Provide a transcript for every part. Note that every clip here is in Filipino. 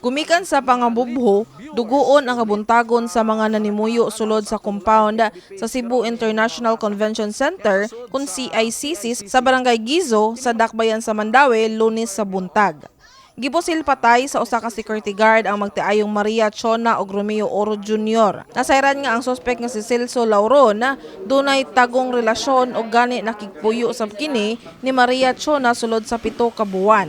Gumikan sa pangabubho, duguon ang kabuntagon sa mga nanimuyo sulod sa compound sa Cebu International Convention Center kung CICC sa Barangay Gizo sa Dakbayan sa Mandaue, Lunes sa buntag. Gibusil patay sa usa ka security guard ang magtiayong Maria Chona ug Romeo Oro Jr. Nasayran nga ang suspect nga si Celso Lauron na dunay tagong relasyon ug gani nakigpuyo sab kini ni Maria Chona sulod sa 7 ka buwan.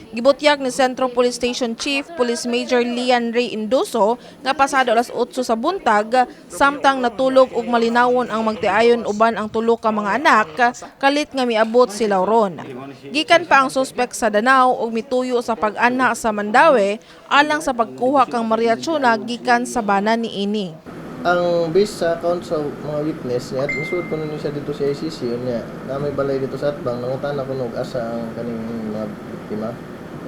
Gibutyag ni Centro Police Station Chief Police Major Lian Ray Indoso nga pasado alas 8 sa buntag samtang natulog ug malinawon ang magtiayon uban ang tulo ka mga anak kalit nga miabot si Lauron. Gikan pa ang suspek sa Danao ug mituyo sa pag-ana sa Mandaue alang sa pagkuha kang Maria Chona gikan sa bana niini. Ang based sa account sa mga witness niya, at isulod ko nun siya dito sa ICC, yun niya, na may balay dito sa Atbang, nangutana ko nung asa ang kaning mga biktima.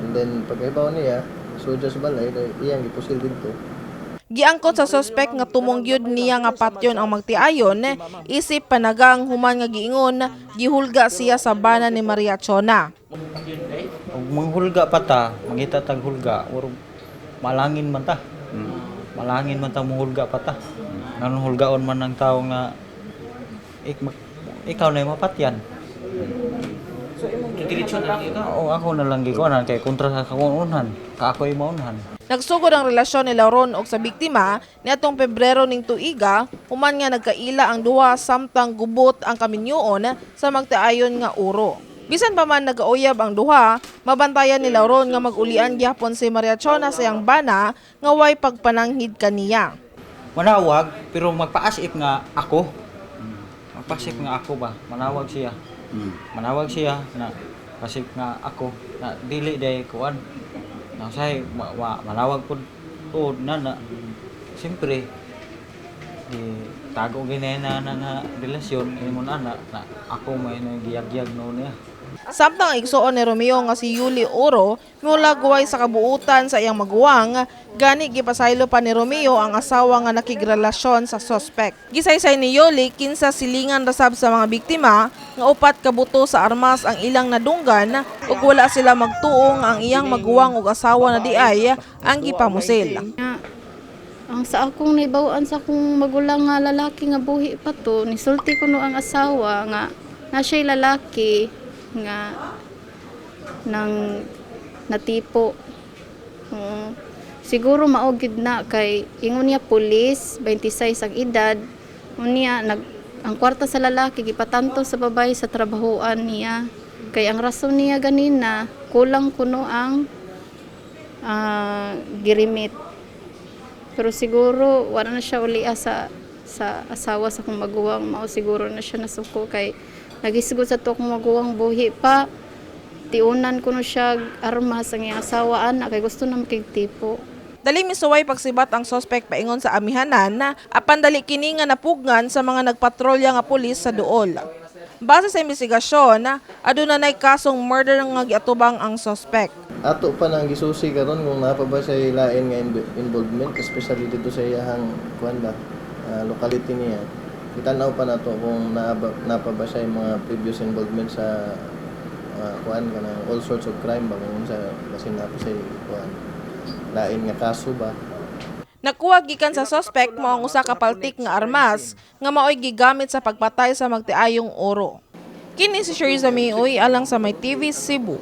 And then, pagkaibaw niya, sudya sa balay, iyang gipusil dito. Giangkot sa suspek nga tumongyod niya nga patyon ang magtiayon, isip panagang human nga giingon, gihulga siya sa bana ni Maria Chona. Ug manghulga pa ta, mangita tag hulga, urog malangin man ta. Malangin man ta manghulga pa ta. Nganong hulgaon man ng tao nga ikaw na mapatyan. So imong diretso na lang ikaw. Oo, ako na lang gikuanan kay kontra sa kaunhan. Ako ay maunhan. Nagsugod ang relasyon ni Lauron og sa biktima niadtong Pebrero ning tuiga, human nga nagkaila ang duha samtang gubot ang kaminyoon sa magtiayon nga uro. Bisan pa man nagauyab ang duha, mabantayan ni Lauron nga mag-ulian gyapon si Maria Chona sa iyang bana nga way pagpananghid kaniya. Manawag pero magpa-asip nga ako. Magpa-asip nga ako ba, manawag siya. Manawag siya na asip nga ako na dili day kuan. Na say manawag pud na siyempre di tago ginena na relasyon imo na ako may giyag-yag no niya. Samtang igsuon ni Romeo nga si Yuli Oro mula guway sa kabuutan sa iyang maguwang, gani gipasaylo pa ni Romeo ang asawa nga nakigrelasyon sa suspect. Gisaysay ni Yuli kinsa silingan rasab sa mga biktima nga upat ka buto sa armas ang ilang nadunggan ug wala sila magtuong ang iyang maguwang ug asawa na diay ang gipamusil. Ang sa akong naibawan sa akong magulang nga lalaki nga buhi pa to, nisulti ko no ang asawa nga na siya'y lalaki nga nang natipo. Siguro maugid na kay ingon niya pulis, 26 ang edad. Unya ang kwarta sa lalaki gipatanto sa babae sa trabahoan niya. Kay ang rason niya ganina kulang kuno ang girimit. Pero siguro wala na siya ulia sa asawa sa kong maguwang, mao siguro na siya nasuko kay nagisugod sa to kong maguwang buhi pa. Tiunan ko no siya armas ang iyang asawa ana kay gusto na makigtipo. Dali misuway pagsibat ang suspect paingon sa amihanan na apan dali kini nga napugnan sa mga nagpatrolya nga pulis sa duol. Base sa investigasyon, aduna nay kasong murder nga giatubang ang suspect. Ato pa nang gisusi karon kung napa ba sa lain nga involvement, especially dito sa iyang kuanda, locality niya. Itanaw pa nato kung napa ba siya mga previous involvement sa kuan kana all sorts of crime ba kung sa basin napa siya kuan lain nga kaso ba. Nakuha gikan sa suspect mao ang usa ka paltik nga armas nga maoy gigamit sa pagpatay sa magtiayong oro. Kini si Sherry Zamioy alang sa My TV Cebu.